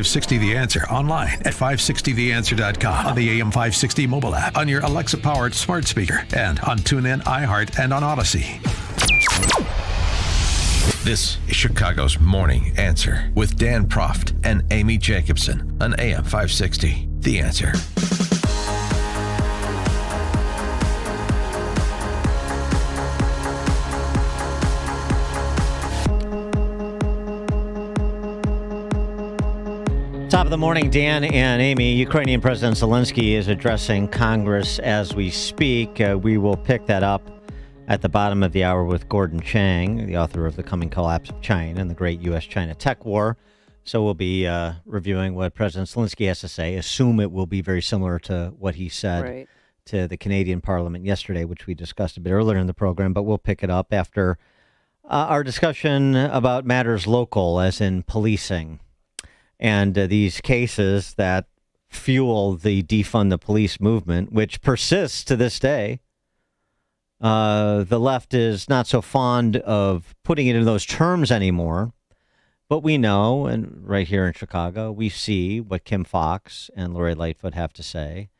560 The Answer online at 560theanswer.com, on the AM 560 mobile app, on your Alexa-powered smart speaker, and on TuneIn, iHeart, and on Odyssey. This is Chicago's Morning Answer with Dan Proft and Amy Jacobson on AM 560 The Answer. Top of the morning, Dan and Amy. Ukrainian President Zelensky is addressing Congress as we speak. We will pick that up at the bottom of the hour with Gordon Chang, the author of The Coming Collapse of China and the Great U.S.-China Tech War. So we'll be reviewing what President Zelensky has to say. Assume it will be very similar to what he said to the Canadian Parliament yesterday, which we discussed a bit earlier in the program, but we'll pick it up after our discussion about matters local, as in policing. And these cases that fuel the defund the police movement, which persists to this day. The left is not so fond of putting it in those terms anymore. But we know, and right here in Chicago, we see what Kim Foxx and Lori Lightfoot have to say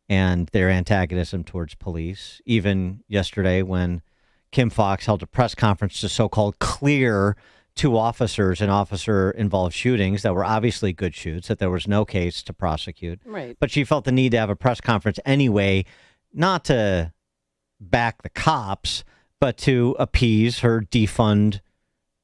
and their antagonism towards police. Even yesterday when Kim Foxx held a press conference to so-called clear two officers in officer-involved shootings that were obviously good shoots, that there was no case to prosecute. Right. But she felt the need to have a press conference anyway, not to back the cops, but to appease her defund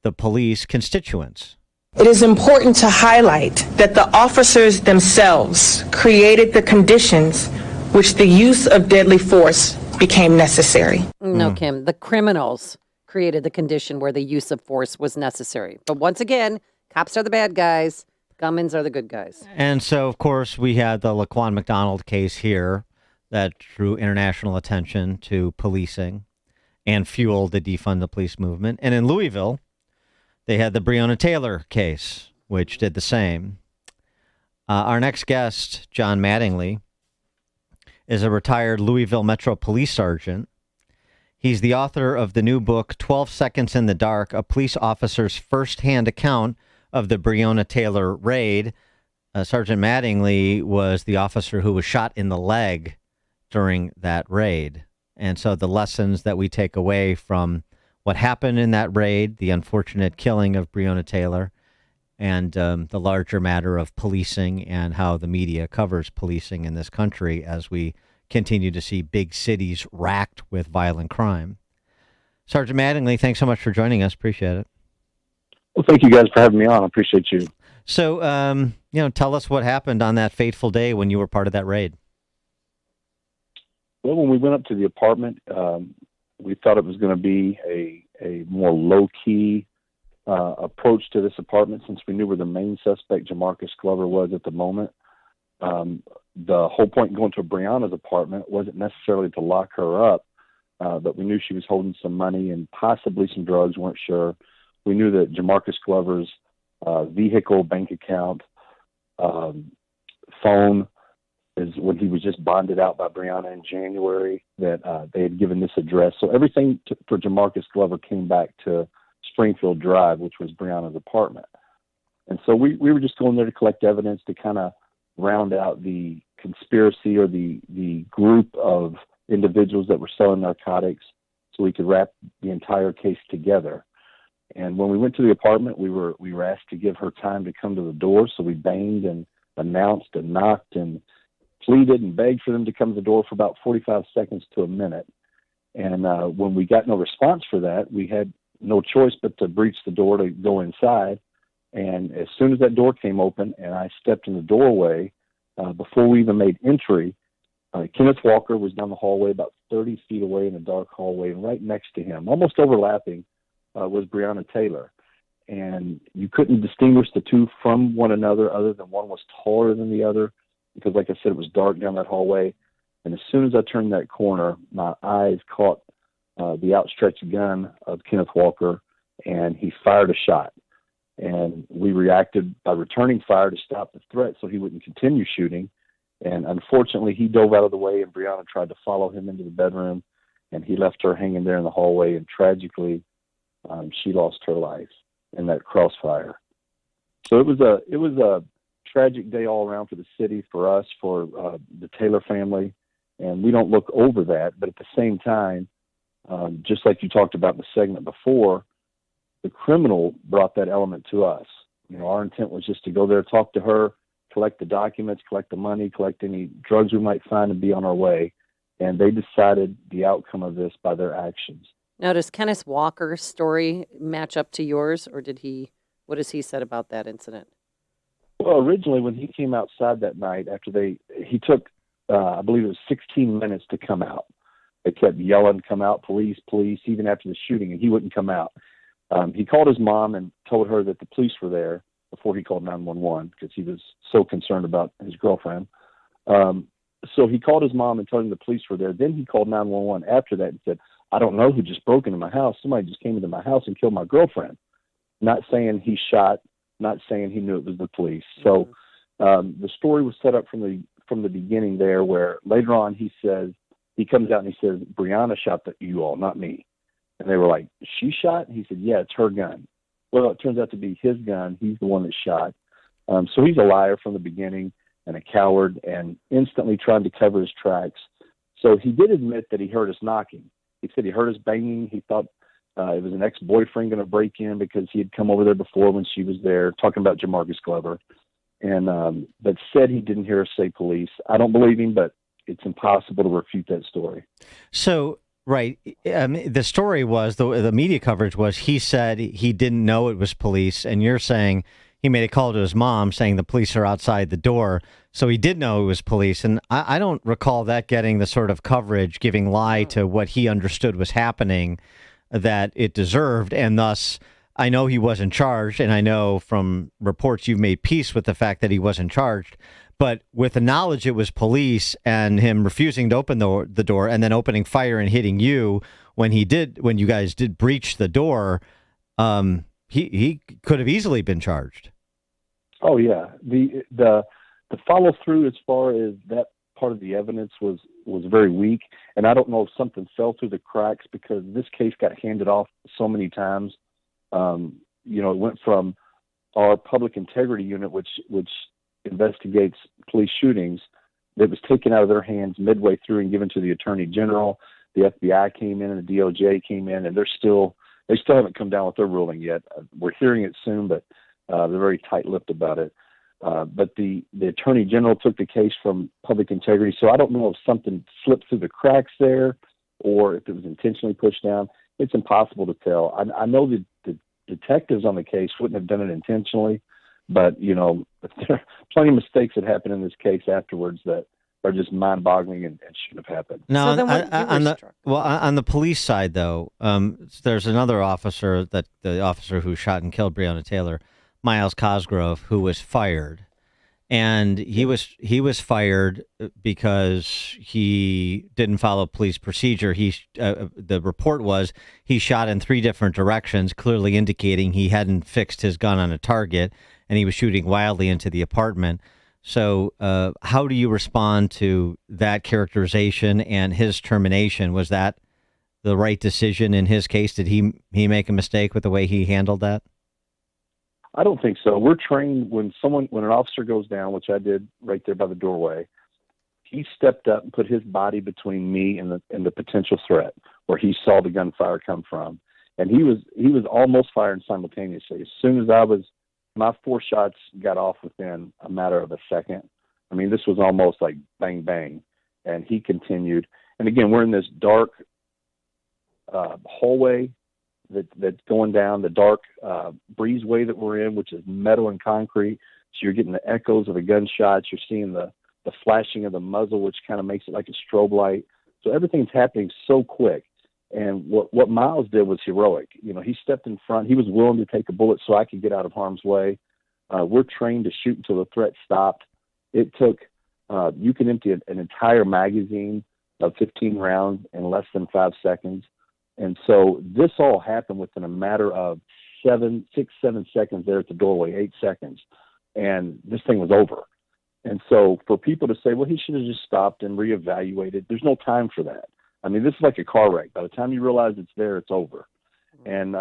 the police constituents. It is important to highlight that the officers themselves created the conditions which the use of deadly force became necessary. No, Kim, the criminals created the condition where the use of force was necessary. But once again, cops are the bad guys, gunmen are the good guys. And so, of course, we had the Laquan McDonald case here that drew international attention to policing and fueled the defund the police movement. And in Louisville, they had the Breonna Taylor case, which did the same. Our next guest, John Mattingly, is a retired Louisville Metro Police Sergeant. He's the author of the new book, 12 Seconds in the Dark, a police officer's firsthand account of the Breonna Taylor raid. Sergeant Mattingly was the officer who was shot in the leg during that raid. And so the lessons that we take away from what happened in that raid, the unfortunate killing of Breonna Taylor, and the larger matter of policing and how the media covers policing in this country as we continue to see big cities racked with violent crime. Sergeant Mattingly, thanks so much for joining us. Appreciate it. Well, thank you guys for having me on. I appreciate you. So, tell us what happened on that fateful day when you were part of that raid. Well, when we went up to the apartment, we thought it was going to be a more low-key approach to this apartment, since we knew where the main suspect, Jamarcus Glover, was at the moment. The whole point in going to Breonna's apartment wasn't necessarily to lock her up, but we knew she was holding some money and possibly some drugs, weren't sure. We knew that Jamarcus Glover's vehicle, bank account, phone, is when he was just bonded out by Breonna in January, that they had given this address. So everything for Jamarcus Glover came back to Springfield Drive, which was Breonna's apartment. And so we were just going there to collect evidence to kind of round out the conspiracy or the group of individuals that were selling narcotics, so we could wrap the entire case together. And when we went to the apartment, we were asked to give her time to come to the door. So we banged and announced and knocked and pleaded and begged for them to come to the door for about 45 seconds to a minute. And when we got no response for that, we had no choice but to breach the door to go inside. And as soon as that door came open and I stepped in the doorway, before we even made entry, Kenneth Walker was down the hallway about 30 feet away in a dark hallway, and right next to him, almost overlapping, was Breonna Taylor. And you couldn't distinguish the two from one another, other than one was taller than the other, because, like I said, it was dark down that hallway. And as soon as I turned that corner, my eyes caught the outstretched gun of Kenneth Walker, and he fired a shot. And we reacted by returning fire to stop the threat so he wouldn't continue shooting. And unfortunately, he dove out of the way, and Breonna tried to follow him into the bedroom, and he left her hanging there in the hallway. And tragically, she lost her life in that crossfire. So it was a tragic day all around for the city, for us, for the Taylor family, and we don't look over that. But at the same time, just like you talked about in the segment before, the criminal brought that element to us. Our intent was just to go there, talk to her, collect the documents, collect the money, collect any drugs we might find, and be on our way. And they decided the outcome of this by their actions. Now, does Kenneth Walker's story match up to yours, or what has he said about that incident? Well, originally when he came outside that night after he took, I believe it was 16 minutes to come out. They kept yelling, come out, police, police, even after the shooting, and he wouldn't come out. He called his mom and told her that the police were there before he called 911 because he was so concerned about his girlfriend. So he called his mom and told him the police were there. Then he called 911 after that and said, I don't know who just broke into my house. Somebody just came into my house and killed my girlfriend. Not saying he shot, not saying he knew it was the police. So the story was set up from the beginning there, where later on he comes out and he says, Brianna shot you all, not me. And they were like, she shot? And he said, yeah, it's her gun. Well, it turns out to be his gun. He's the one that shot. So he's a liar from the beginning and a coward and instantly trying to cover his tracks. So he did admit that he heard us knocking. He said he heard us banging. He thought it was an ex-boyfriend going to break in because he had come over there before when she was there, talking about Jamarcus Glover. And but said he didn't hear us say police. I don't believe him, but it's impossible to refute that story. So, right. The story was, the media coverage was, he said he didn't know it was police, and you're saying he made a call to his mom saying the police are outside the door. So he did know it was police. And I don't recall that getting the sort of coverage, giving lie to what he understood was happening that it deserved. And thus, I know he wasn't charged. And I know from reports you've made peace with the fact that he wasn't charged. But with the knowledge it was police and him refusing to open the door and then opening fire and hitting you when you guys did breach the door, he could have easily been charged. Oh yeah, the follow through as far as that part of the evidence was very weak, and I don't know if something fell through the cracks because this case got handed off so many times. It went from our public integrity unit, which investigates police shootings, that was taken out of their hands midway through and given to the Attorney General. The FBI came in and the DOJ came in, and they still haven't come down with their ruling yet. We're hearing it soon, but they're very tight-lipped about it. But the Attorney General took the case from public integrity, so I don't know if something slipped through the cracks there or if it was intentionally pushed down. It's impossible to tell. I know that the detectives on the case wouldn't have done it intentionally, but, there are plenty of mistakes that happened in this case afterwards that are just mind-boggling and shouldn't have happened. Now, So then on the police side, though, there's another officer, the officer who shot and killed Breonna Taylor, Miles Cosgrove, who was fired, and he was fired because he didn't follow police procedure. The report was he shot in 3 different directions, clearly indicating he hadn't fixed his gun on a target, and he was shooting wildly into the apartment. So how do you respond to that characterization and his termination? Was that the right decision in his case? Did he make a mistake with the way he handled that? I don't think so. We're trained when an officer goes down, which I did right there by the doorway, he stepped up and put his body between me and the potential threat where he saw the gunfire come from. And he was almost firing simultaneously. As soon as my 4 shots got off within a matter of a second. I mean, this was almost like bang, bang. And he continued. And again, we're in this dark hallway that's going down, the dark breezeway that we're in, which is metal and concrete. So you're getting the echoes of the gunshots. You're seeing the flashing of the muzzle, which kind of makes it like a strobe light. So everything's happening so quick. And what Miles did was heroic. He stepped in front. He was willing to take a bullet so I could get out of harm's way. We're trained to shoot until the threat stopped. It took, you can empty an entire magazine of 15 rounds in less than 5 seconds. And so this all happened within a matter of 7 seconds there at the doorway, 8 seconds. And this thing was over. And so for people to say, well, he should have just stopped and reevaluated, there's no time for that. I mean, this is like a car wreck. By the time you realize it's there, it's over. And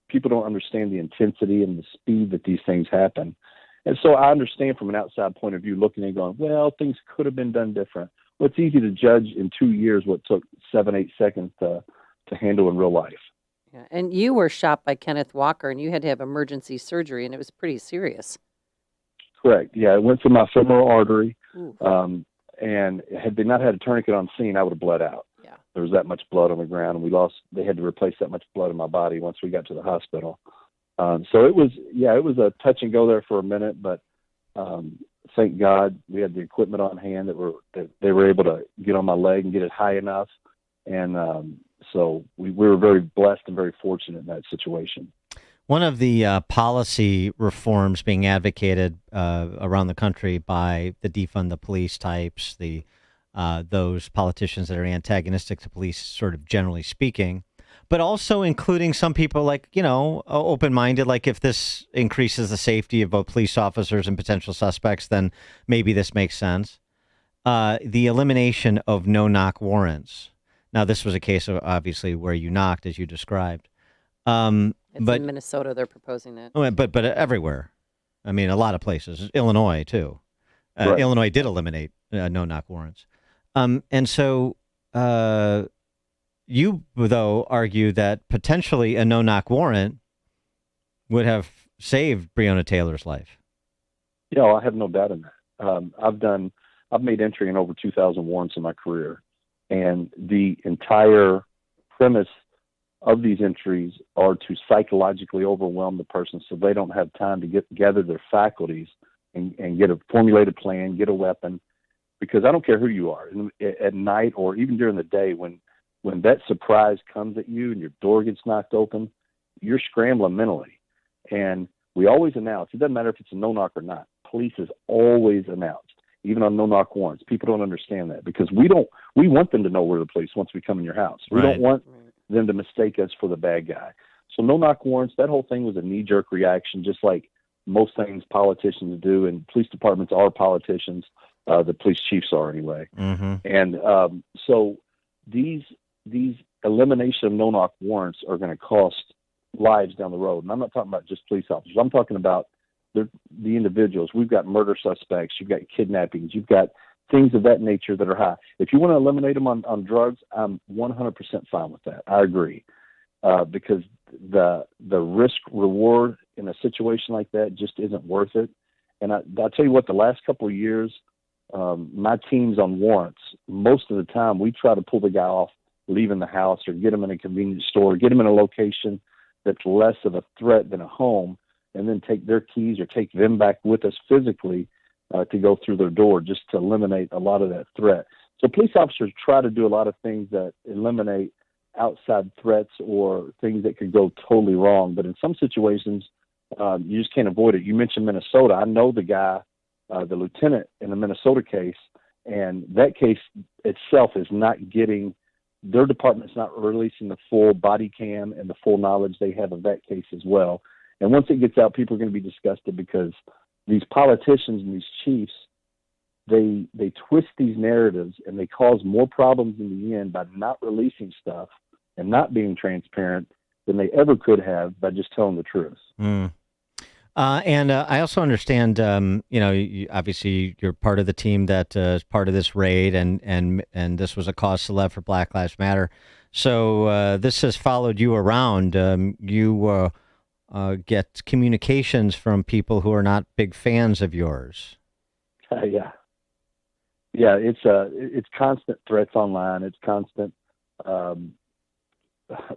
people don't understand the intensity and the speed that these things happen. And so I understand from an outside point of view, looking and going, well, things could have been done different. Well, it's easy to judge in 2 years what took 7-8 seconds to handle in real life. Yeah. And you were shot by Kenneth Walker, and you had to have emergency surgery, and it was pretty serious. Correct. Yeah, it went through my femoral artery. Ooh. And had they not had a tourniquet on scene, I would have bled out. Yeah. There was that much blood on the ground, and they had to replace that much blood in my body once we got to the hospital. So it was a touch and go there for a minute, but thank God we had the equipment on hand that they were able to get on my leg and get it high enough. And so we were very blessed and very fortunate in that situation. One of the policy reforms being advocated around the country by the defund the police types, those politicians that are antagonistic to police, sort of generally speaking, but also including some people like, open-minded, like if this increases the safety of both police officers and potential suspects, then maybe this makes sense. The elimination of no-knock warrants. Now, this was a case of obviously where you knocked, as you described. It's in Minnesota. They're proposing that. But everywhere. I mean, a lot of places. Illinois, too. Right. Illinois did eliminate no-knock warrants. And so you, though, argue that potentially a no-knock warrant would have saved Breonna Taylor's life. Yeah, I have no doubt in that. I've made entry in over 2,000 warrants in my career. And the entire premise of these entries are to psychologically overwhelm the person so they don't have time to gather their faculties and get a formulated plan, get a weapon. Because I don't care who you are, at night or even during the day, when that surprise comes at you and your door gets knocked open, you're scrambling mentally. And we always announce, it doesn't matter if it's a no-knock or not, police is always announced, even on no-knock warrants. People don't understand that because we want them to know we're the police once we come in your house. We don't want them to mistake us for the bad guy. So no-knock warrants, that whole thing was a knee-jerk reaction, just like most things politicians do, and police departments are politicians. The police chiefs are anyway. Mm-hmm. And so these elimination of no-knock warrants are going to cost lives down the road. And I'm not talking about just police officers. I'm talking about the individuals. We've got murder suspects. You've got kidnappings. You've got things of that nature that are high. If you want to eliminate them on drugs, I'm 100% fine with that. I agree. Because the risk reward in a situation like that just isn't worth it. And I'll tell you what, the last couple of years, my teams on warrants, most of the time we try to pull the guy off leaving the house or get him in a convenience store, get him in a location that's less of a threat than a home, and then take their keys or take them back with us physically to go through their door just to eliminate a lot of that threat. So police officers try to do a lot of things that eliminate outside threats or things that could go totally wrong. But in some situations, you just can't avoid it. You mentioned Minnesota. I know the guy, the lieutenant in the Minnesota case, and that case itself is not getting, their department's not releasing the full body cam and the full knowledge they have of that case as well. And once it gets out, people are going to be disgusted because these politicians and these chiefs, they twist these narratives and they cause more problems in the end by not releasing stuff and not being transparent than they ever could have by just telling the truth. And I also understand, obviously you're part of the team that is part of this raid, and this was a cause célèbre for Black Lives Matter. So this has followed you around. You get communications from people who are not big fans of yours. Yeah, it's constant threats online. It's constant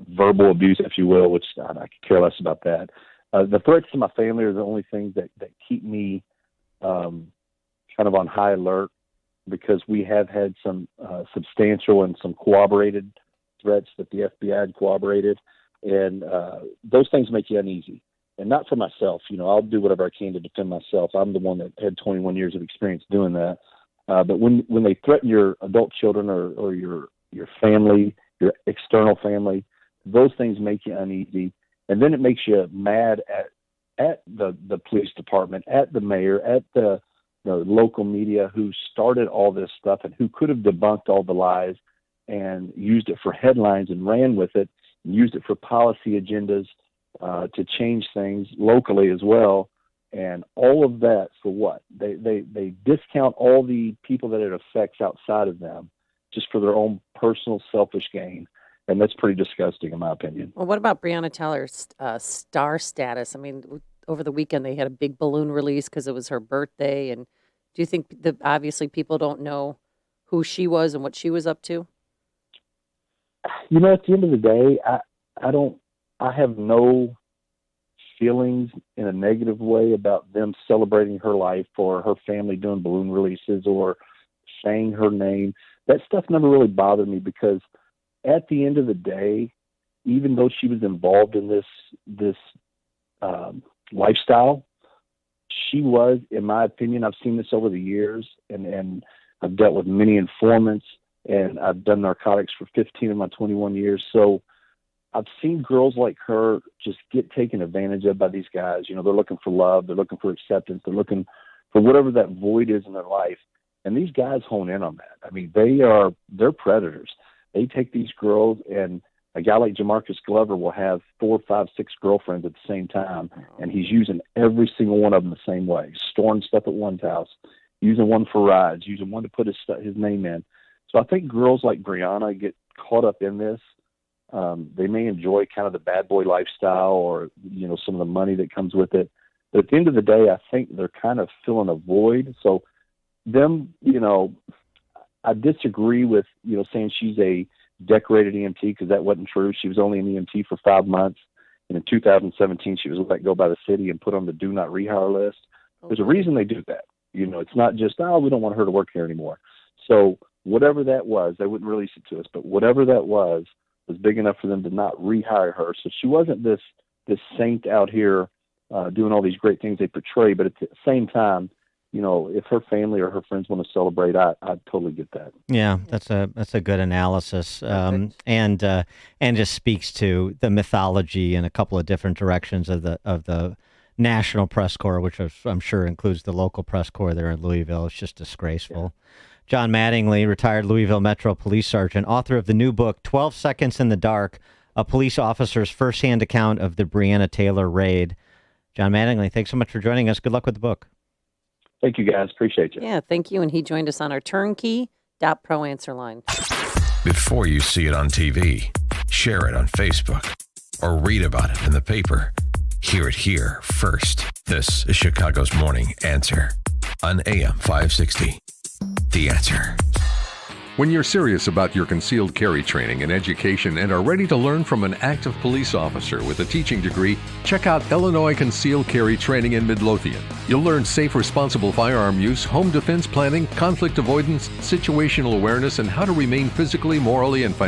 verbal abuse, if you will, which I could care less about that. The threats to my family are the only things that keep me kind of on high alert, because we have had some substantial and some corroborated threats that the FBI had corroborated, and those things make you uneasy. And not for myself. I'll do whatever I can to defend myself. I'm the one that had 21 years of experience doing that. But when they threaten your adult children or your family, your external family, those things make you uneasy. And then it makes you mad at the police department, at the mayor, at the local media who started all this stuff and who could have debunked all the lies and used it for headlines and ran with it and used it for policy agendas to change things locally as well. And all of that for what? They discount all the people that it affects outside of them just for their own personal selfish gain. And that's pretty disgusting, in my opinion. Well, what about Breonna Taylor's star status? I mean, over the weekend they had a big balloon release because it was her birthday. And do you think that obviously people don't know who she was and what she was up to? You know, at the end of the day, I have no feelings in a negative way about them celebrating her life or her family doing balloon releases or saying her name. That stuff never really bothered me because at the end of the day, even though she was involved in this lifestyle, she was, in my opinion, I've seen this over the years, and I've dealt with many informants, and I've done narcotics for 15 of my 21 years. So I've seen girls like her just get taken advantage of by these guys. You know, they're looking for love. They're looking for acceptance. They're looking for whatever that void is in their life. And these guys hone in on that. I mean, they're predators. They take these girls, and a guy like Jamarcus Glover will have 4, 5, 6 girlfriends at the same time, and he's using every single one of them the same way, storing stuff at one's house, using one for rides, using one to put his name in. So I think girls like Breonna get caught up in this. They may enjoy kind of the bad boy lifestyle or, you know, some of the money that comes with it. But at the end of the day, I think they're kind of filling a void. So them, you know, I disagree with, you know, saying she's a decorated EMT because that wasn't true. She was only an EMT for 5 months. And in 2017, she was let go by the city and put on the do not rehire list. There's a reason they do that. You know, it's not just, oh, we don't want her to work here anymore. So whatever that was, they wouldn't release it to us, but whatever that was big enough for them to not rehire her. So she wasn't this saint out here doing all these great things they portray. But at the same time, you know, if her family or her friends want to celebrate, I totally get that. Yeah, that's a good analysis, and just speaks to the mythology in a couple of different directions of the National Press Corps, which I'm sure includes the local press corps there in Louisville. It's just disgraceful. Yeah. John Mattingly, retired Louisville Metro Police Sergeant, author of the new book, 12 Seconds in the Dark, a police officer's firsthand account of the Breonna Taylor raid. John Mattingly, thanks so much for joining us. Good luck with the book. Thank you, guys. Appreciate you. Yeah, thank you. And he joined us on our turnkey.pro answer line. Before you see it on TV, share it on Facebook, or read about it in the paper, hear it here first. This is Chicago's Morning Answer on AM 560. The Answer. When you're serious about your concealed carry training and education and are ready to learn from an active police officer with a teaching degree, check out Illinois Concealed Carry Training in Midlothian. You'll learn safe, responsible firearm use, home defense planning, conflict avoidance, situational awareness, and how to remain physically, morally, and financially